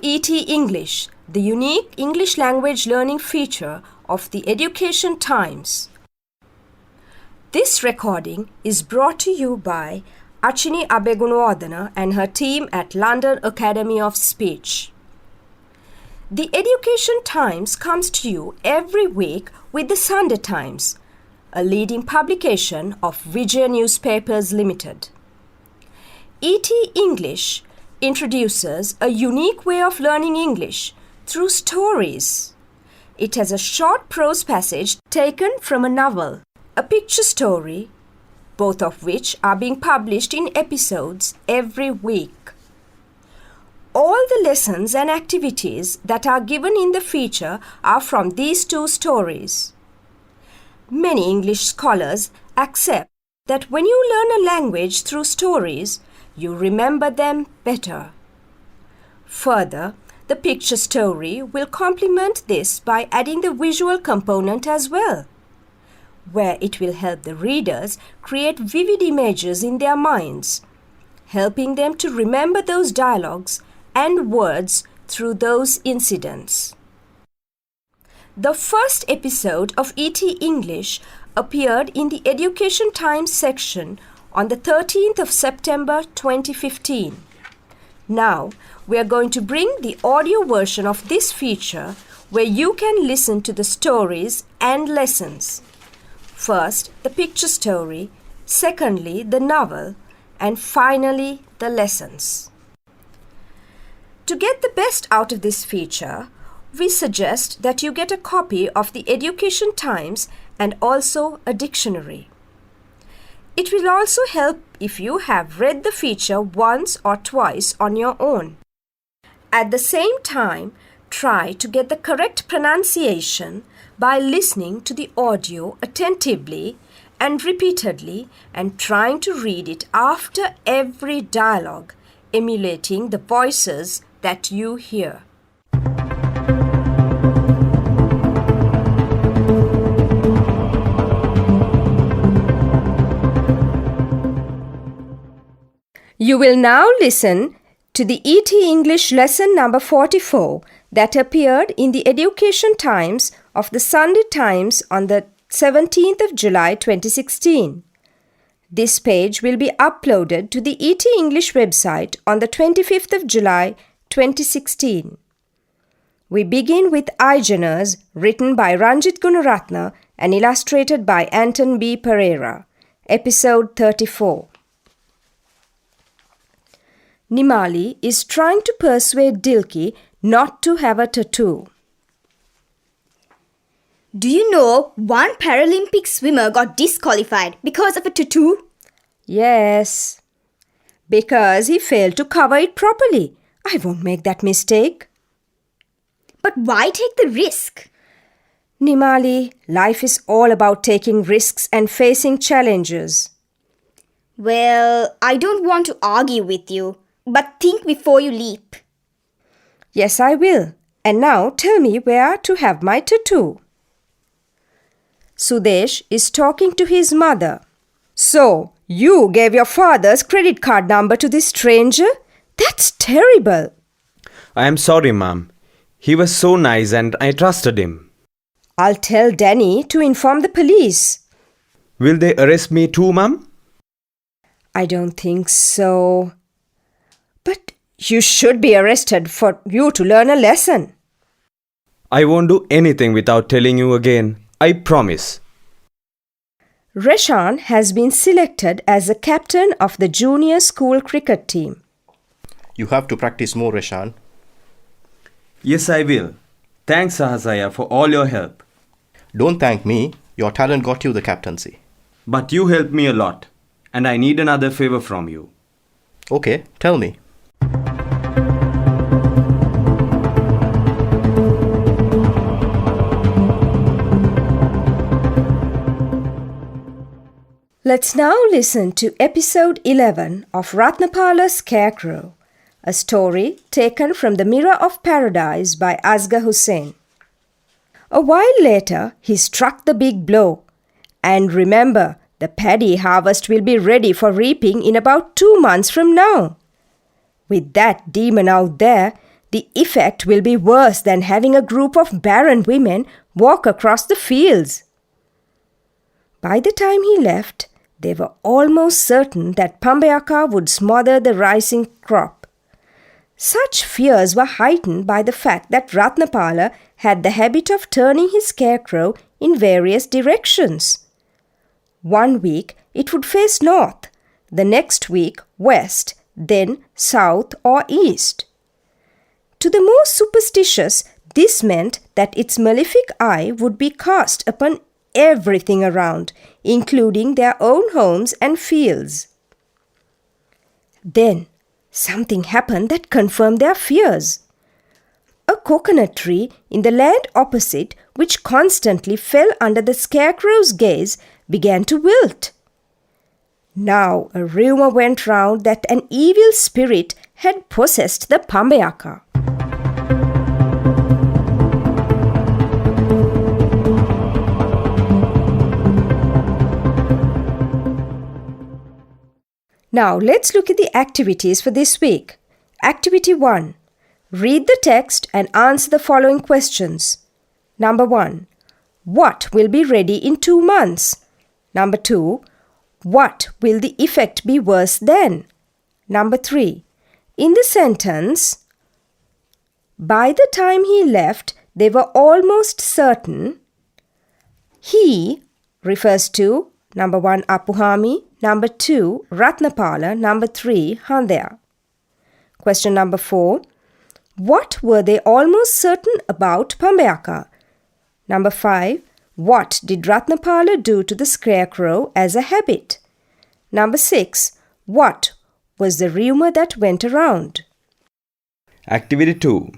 ET English, the unique English language learning feature of the Education Times. This recording is brought to you by Achini Abegunwadana and her team at London Academy of Speech. The Education Times comes to you every week with the Sunday Times, a leading publication of Vijay Newspapers Limited. ET English introduces a unique way of learning English through stories. It has a short prose passage taken from a novel, a picture story, both of which are being published in episodes every week. All the lessons and activities that are given in the feature are from these two stories. Many English scholars accept that when you learn a language through stories, you remember them better. Further, the picture story will complement this by adding the visual component as well, where it will help the readers create vivid images in their minds, helping them to remember those dialogues and words through those incidents. The first episode of ET English appeared in the Education Times section on the 13th of September 2015. Now, we are going to bring the audio version of this feature where you can listen to the stories and lessons. First, the picture story, secondly, the novel, and finally, the lessons. To get the best out of this feature, we suggest that you get a copy of the Education Times and also a dictionary. It will also help if you have read the feature once or twice on your own. At the same time, try to get the correct pronunciation by listening to the audio attentively and repeatedly and trying to read it after every dialogue, emulating the voices that you hear. You will now listen to the ET English lesson number 44 that appeared in the Education Times of the Sunday Times on the 17th of July 2016. This page will be uploaded to the ET English website on the 25th of July 2016. We begin with Aijanas, written by Ranjit Gunaratna and illustrated by Anton B. Pereira. Episode 34. Nimali is trying to persuade Dilki not to have a tattoo. Do you know one Paralympic swimmer got disqualified because of a tattoo? Yes, because he failed to cover it properly. I won't make that mistake. But why take the risk? Nimali, life is all about taking risks and facing challenges. Well, I don't want to argue with you, but think before you leap. Yes, I will. And now tell me where to have my tattoo. Sudesh is talking to his mother. So, you gave your father's credit card number to this stranger? That's terrible. I am sorry, Mom. He was so nice and I trusted him. I'll tell Danny to inform the police. Will they arrest me too, Mom? I don't think so. But you should be arrested for you to learn a lesson. I won't do anything without telling you again. I promise. Reshan has been selected as the captain of the junior school cricket team. You have to practice more, Reshan. Yes, I will. Thanks, Sahasaya, for all your help. Don't thank me. Your talent got you the captaincy. But you helped me a lot, and I need another favor from you. Okay, tell me. Let's now listen to episode 11 of Ratnapala's Scarecrow, a story taken from The Mirror of Paradise by Asghar Hussain. A while later, he struck the big blow. And remember, the paddy harvest will be ready for reaping in about 2 months from now. With that demon out there, the effect will be worse than having a group of barren women walk across the fields. By the time he left, they were almost certain that Pambayaka would smother the rising crop. Such fears were heightened by the fact that Ratnapala had the habit of turning his scarecrow in various directions. One week it would face north, the next week west, then south or east. To the more superstitious, this meant that its malefic eye would be cast upon everything around, including their own homes and fields. Then something happened that confirmed their fears. A coconut tree in the land opposite, which constantly fell under the scarecrow's gaze, began to wilt. Now a rumor went round that an evil spirit had possessed the Pambayaka. Now let's look at the activities for this week. Activity 1. Read the text and answer the following questions. Number 1. What will be ready in 2 months? Number 2. What will the effect be worse than? Number 3. In the sentence, by the time he left, they were almost certain. He refers to number 1 Apuhami, number 2 Ratnapala, number 3 Handaya. Question number 4. What were they almost certain about Pambayaka? Number 5. What did Ratnapala do to the scarecrow as a habit? Number 6. What was the rumor that went around? Activity 2.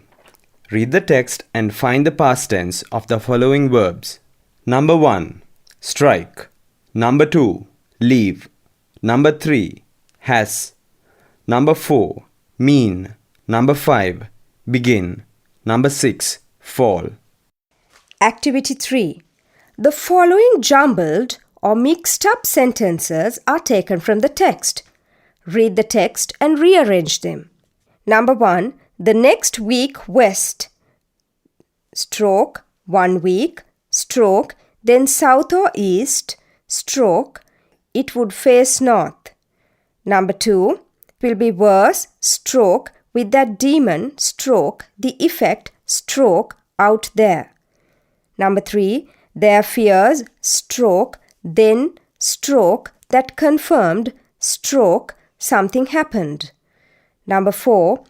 Read the text and find the past tense of the following verbs. Number 1. Strike. Number 2. Leave. Number 3. Has. Number 4. Mean. Number 5. Begin. Number 6. Fall. Activity 3. The following jumbled or mixed up sentences are taken from the text. Read the text and rearrange them. Number 1. The next week west. Stroke. 1 week. Stroke. Then south or east. Stroke. It would face north. Number 2. Will be worse. Stroke. With that demon. Stroke. The effect. Stroke. Out there. Number 3. Their fears. Stroke. Then stroke. That confirmed. Stroke. Something happened. Number 4.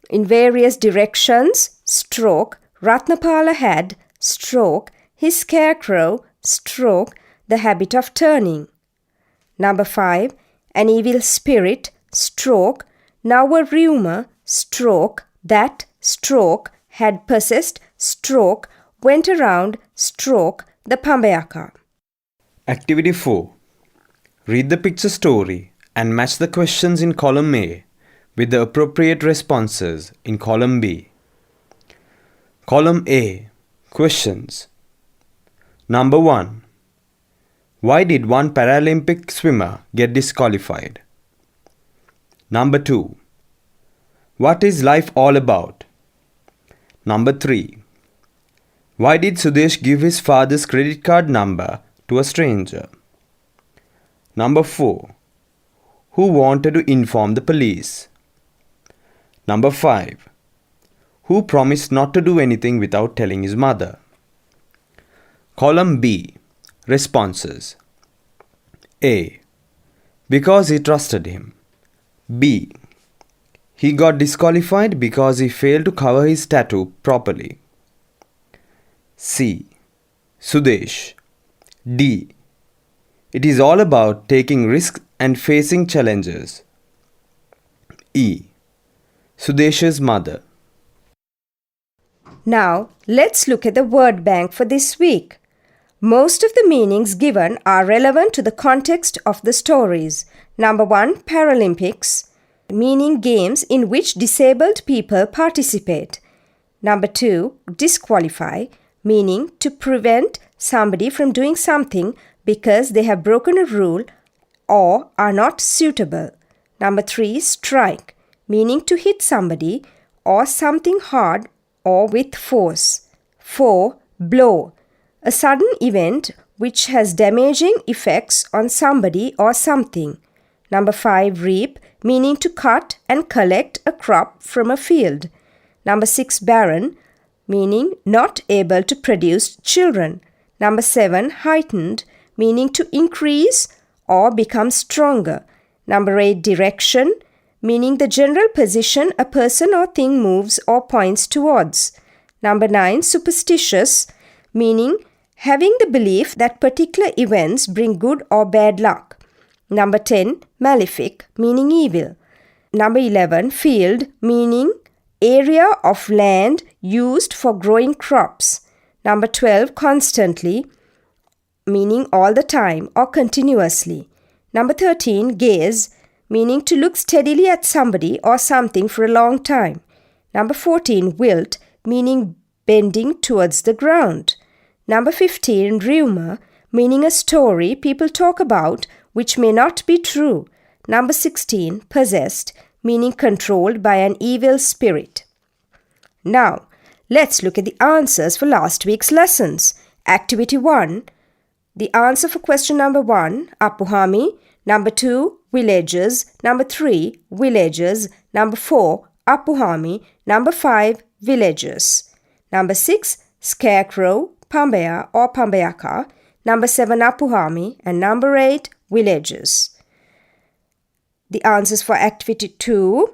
In various directions. Stroke. Ratnapala had. Stroke. His scarecrow. Stroke. The habit of turning. Number 5. An evil spirit. Stroke. Now a rumor. Stroke. That. Stroke. Had possessed. Stroke. Went around. Stroke. The Pambayaka. Activity 4. Read the picture story and match the questions in column A with the appropriate responses in column B. Column A. Questions. Number 1. Why did one Paralympic swimmer get disqualified? Number 2. What is life all about? Number 3. Why did Sudesh give his father's credit card number to a stranger? Number 4. Who wanted to inform the police? Number 5. Who promised not to do anything without telling his mother? Column B. Responses. A. Because he trusted him. B. He got disqualified because he failed to cover his tattoo properly. C. Sudesh. D. It is all about taking risks and facing challenges. E. Sudesh's mother. Now, let's look at the word bank for this week. Most of the meanings given are relevant to the context of the stories. Number 1, Paralympics, meaning games in which disabled people participate. Number 2, disqualify, meaning to prevent somebody from doing something because they have broken a rule or are not suitable. Number 3, strike, meaning to hit somebody or something hard or with force. 4. Blow. A sudden event which has damaging effects on somebody or something. Number 5. Reap, meaning to cut and collect a crop from a field. Number 6. Barren, meaning not able to produce children. Number 7. Heightened, meaning to increase or become stronger. Number 8. Direction, meaning the general position a person or thing moves or points towards. Number 9. Superstitious, meaning having the belief that particular events bring good or bad luck. Number 10. Malefic, meaning evil. Number 11. Field, meaning area of land used for growing crops. Number 12. Constantly, meaning all the time or continuously. Number 13. Gaze, meaning to look steadily at somebody or something for a long time. Number 14. Wilt, meaning bending towards the ground. Number 15. Rumor, meaning a story people talk about which may not be true. Number 16. Possessed, meaning controlled by an evil spirit. Now, let's look at the answers for last week's lessons. Activity 1. The answer for question number 1, Apuhami. Number 2, villages. Number 3, villages. Number 4, Apuhami. Number 5, villages. Number 6, scarecrow, Pambaya or Pambayaka. Number 7, Apuhami. And number 8, villages. The answers for activity 2.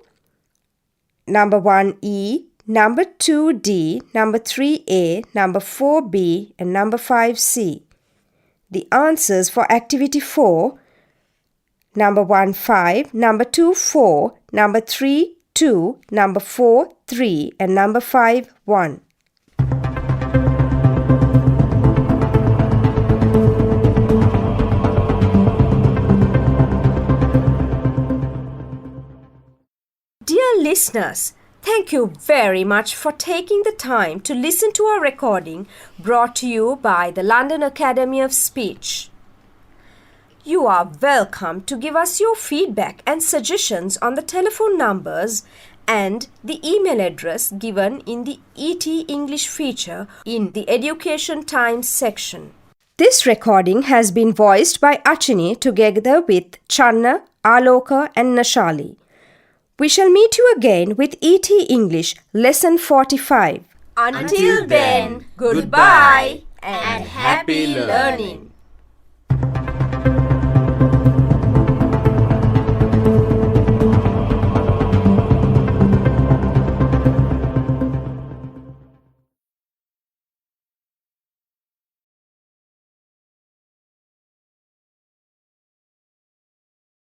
Number 1, E. Number 2, D. Number 3, A. Number 4, B. And number 5, C. The answers for activity 4. Number 1, 5. Number 2, 4. Number 3, 2. Number 4, 3. And number 5, 1. Dear listeners, thank you very much for taking the time to listen to our recording brought to you by the London Academy of Speech. You are welcome to give us your feedback and suggestions on the telephone numbers and the email address given in the ET English feature in the Education Times section. This recording has been voiced by Achini together with Channa, Aloka and Nashali. We shall meet you again with ET English Lesson 45. Until then, goodbye and happy learning.